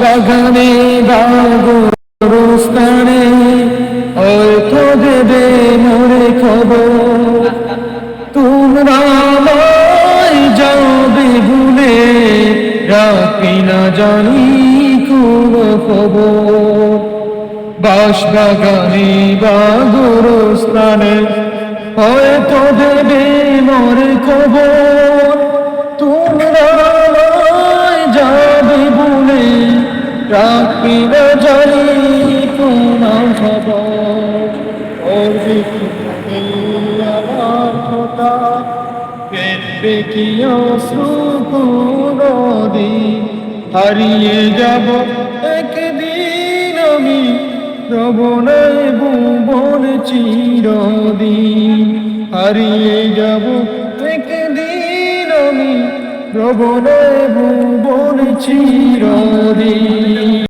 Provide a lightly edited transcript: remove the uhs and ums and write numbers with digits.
বাগানে বা গোরস্থানে হয়তো দেবে মোরে খবর, তোমরা আমায় যাবে ভুলে, রাখি না জানি কোনো খবর। বাগানে বা গোরস্থানে হয়তো দেবে মোরে খবর, তোমরা আমায় যাবে ভুলে, রাখি না জানি কোনো খবর। করবে কি আমার কথা, ফেলবে কি অশ্রু নদী, হারিয়ে যাব একদিন আমি, রব নাই ভুবন চিরদিন। হারিয়ে যাব একদিন আমি, রব নাই ভুবন চিরদিন।